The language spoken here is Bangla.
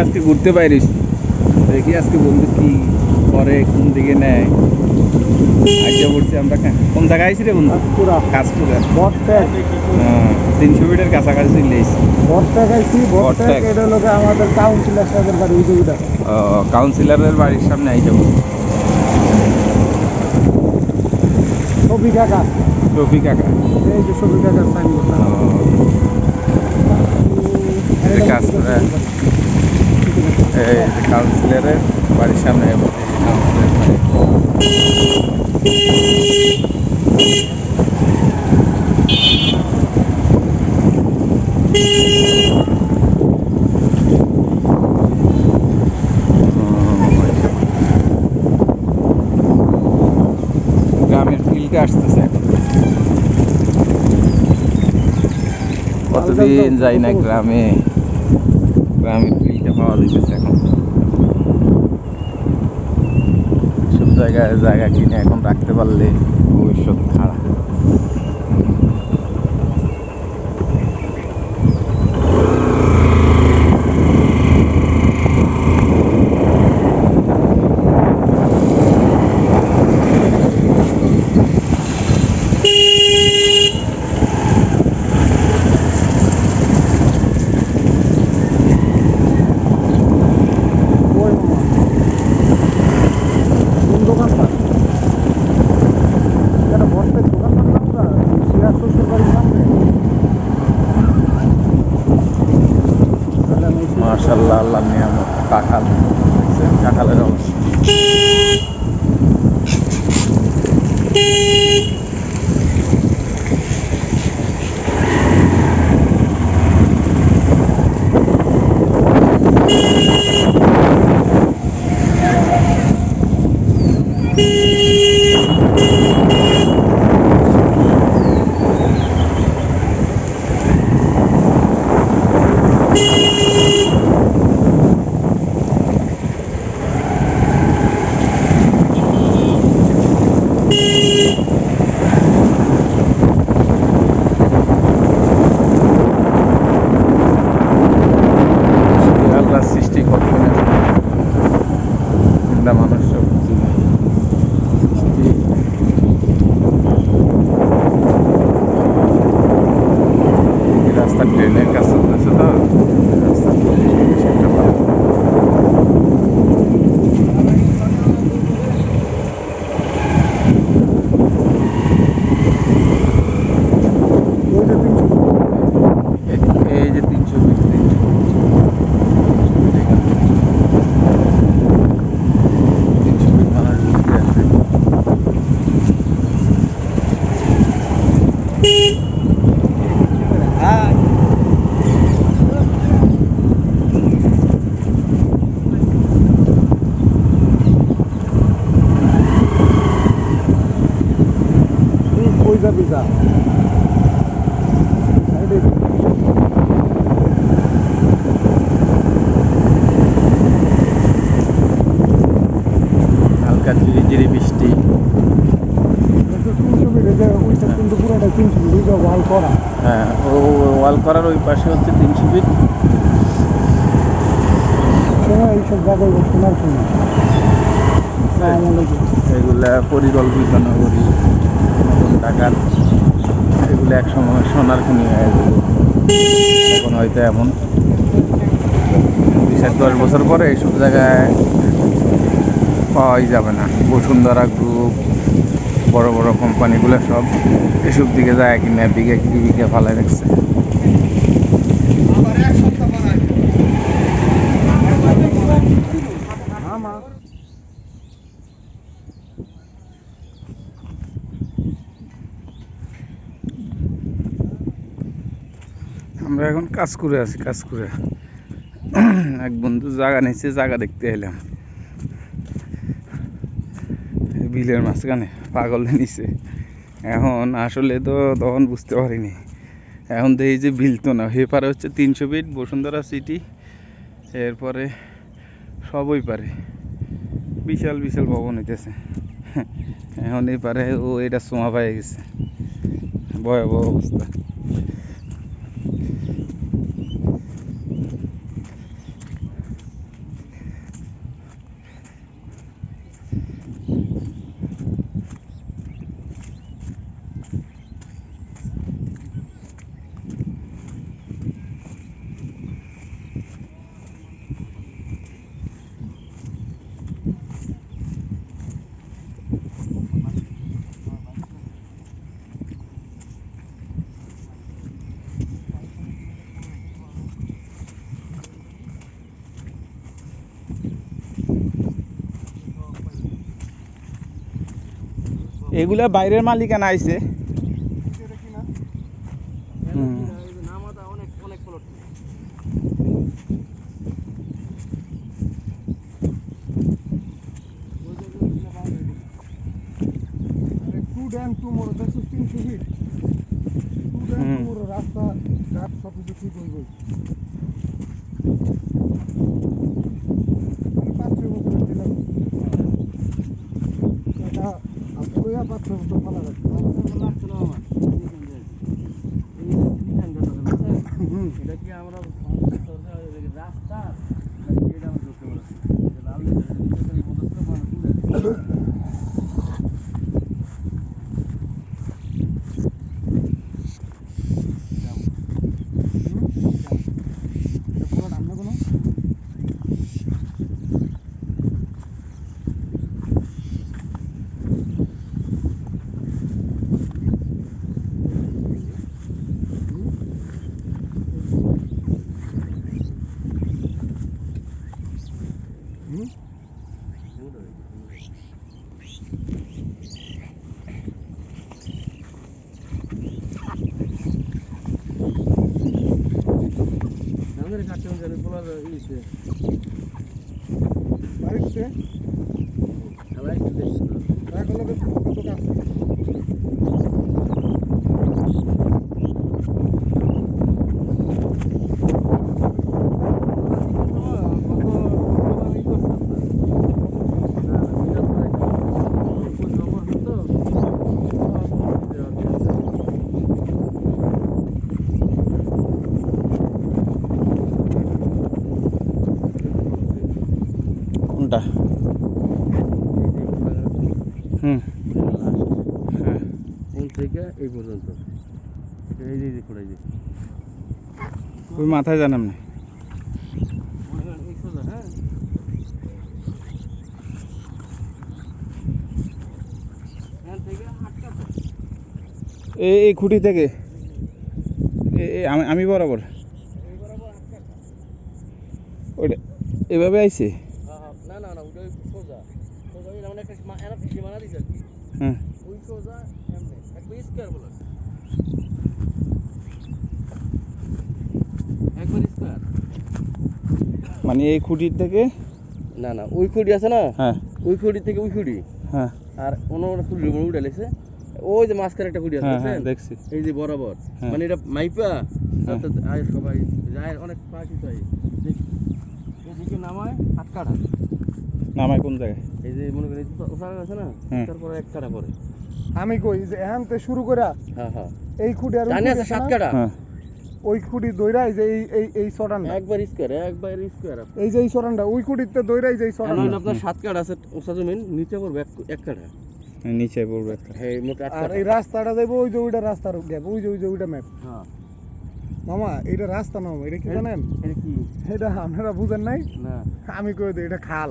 আজকে ঘুরতে পারিস, দেখি আজকে বন্ধু কি করে, কোন দিকে নেয়। আইডিয়া পড়ছি আমরা কোন জায়গায় আইছি রে বন্ধু? কাজপুরা 300 ফিটের কাছাকাছি চলে এসেছি। আমাদের কাউন্সিলর সাহেবের বাড়ি। কাউন্সিলরের বাড়ির সামনে আই যাবো। শফি কাকা, এই যে শফি কাকার সাইনবোর্ড। কাজপুরা এই যে কাউন্সিলরের বাড়ির সামনে গ্রামের ফিল্ডে আসতেছে এখন। কতদিন যাই না গ্রামের ফিল্ডে পাওয়া যাইতেছে এখন। সব জায়গা কিনে এখন রাখতে পারলে ভবিষ্যৎ খারাপ। মাশাআল্লাহ, আল্লাহর নিয়ামত। কাঁঠালের অবস্থা সৃষ্টি করতে মানুষ রাস্তা ট্রেনের কাজ চলতেছে তো এই যে 300 ফিট মানুষ ঘুরতে আসে। হালকা ঝিরিঝিরি বৃষ্টি। হ্যাঁ, ওয়াল করার ওই পাশে হচ্ছে 300 ফিট। এইসব জায়গায় শোনার সময় এগুলা পরিকল্পিত নগরী, নতুন টাকার এগুলো একসময় সোনার খনি হয়ে যাবে। এখন হয়তো এমন 10 বছর পরে এইসব জায়গায় পাওয়াই যাবে না। বসুন্ধরা গ্রুপ, বড় বড় কোম্পানিগুলো সব এসব দিকে যায় কিনা বিঘা কি বিঘা ফালাই রাখছে। আমরা এখন কাজ করে আছি। এক বন্ধু জায়গা নিচ্ছে, জায়গা দেখতে এলাম বিলের মাঝখানে। পাগল নিছে। এখন আসলে তো তখন বুঝতে পারিনি, এখন দেখি যে বিল তো না, হেপারে হচ্ছে 300 ফিট বসুন্ধরা সিটি, এরপরে সবই পারে বিশাল বিশাল ভবন হইতেছে। এখন এই পারে ও এটা সোমা পাই গেছে, ভয়াবহ অবস্থা। এগুলা বাইরের মালিকানা আইছে। এটা কি না হুম। নামাটা অনেক অনেক প্লট আরে টু ড্যাম টুমোরো দেখছো 300 ফিট টু ড্যাম হুম। টুমোরো রাস্তা ঘাট সব কিছু ঠিক হইবই মানে 5-6 বছরের ছিলাম এটা আসলে 5-6 বছর পালা রাখছে লাগছিল আমার হুম এটা কি আমরা রাস্তা এটা আমরা ধরতে পারছি লাল এটা পুরো ধান না কোনো হুম আমাদের কাছে জানি বলার ইসে বাড়িতে আলাই দেখছো রাখলো কত কাজ কোনটা? হুম। হ্যাঁ। কোন থেকে এই পর্যন্ত এই যে খোলাই যে ওই মাথায় জানাম না। এই সোজা হ্যাঁ এখান থেকে আটকা এই খুঁটি থেকে আমি বরাবর এই বরাবর আটকা ওইটা এভাবে আইছে। না না না ওটা সোজা সোজা এই মানে একটা এরা সীমানা দিছে আর কি হ্যাঁ। ওই সোজা এমনি একবার স্কয়ার বলা একবার স্কয়ার মানে এই খুঁটির থেকে না না ওই খুঁটি আছে না হ্যাঁ ওই খুঁটি থেকে ওই খুঁটি হ্যাঁ আর অন্য খুঁটি উঠে লেছে ওই যে মাঝখানে একটা খুঁটি আছে হ্যাঁ হ্যাঁ বুঝছেন? দেখছি। এই যে বরাবর হ্যাঁ। মানে এটা মাইপা হ্যাঁ। তাতে আয় সবাই যায় অনেক পার্টি তো এদিকে নামায় হাত কাটা নামায় কোন জায়গায়? এই যে মনে করেন ওখানে আছে না হ্যাঁ। তারপরে এক কাটা পরে আমি কই যে এখান থেকে শুরু করে হ্যাঁ হ্যাঁ এই খুঁটি আর ওই জানি খুঁটি আছে আছে সাত না? কাটা হ্যাঁ। ওই খুঁটি দইরাই যে এই চড়ানটা একবার স্কয়ার এই যে এই চড়ানটা ওই খুঁটিতে দইরাই যে এই এখন হইলো চড়ানটা আপনার সাত কাটা আছে ওসা জমিন নিচে পড়বে এক কাটা নিচে পড়বে একটা। হ্যাঁ মোট আট আর কাটা এই রাস্তাটা যাইবো ওই যে ওইটা রাস্তার গ্যাপ ওই যে ওইটা ম্যাপ হ্যাঁ মামা এটা রাস্তা না মামা, এটা কি জানেন এটা কি এটা আপনারা বুঝেন নাই না আমি কই দিই এটা খাল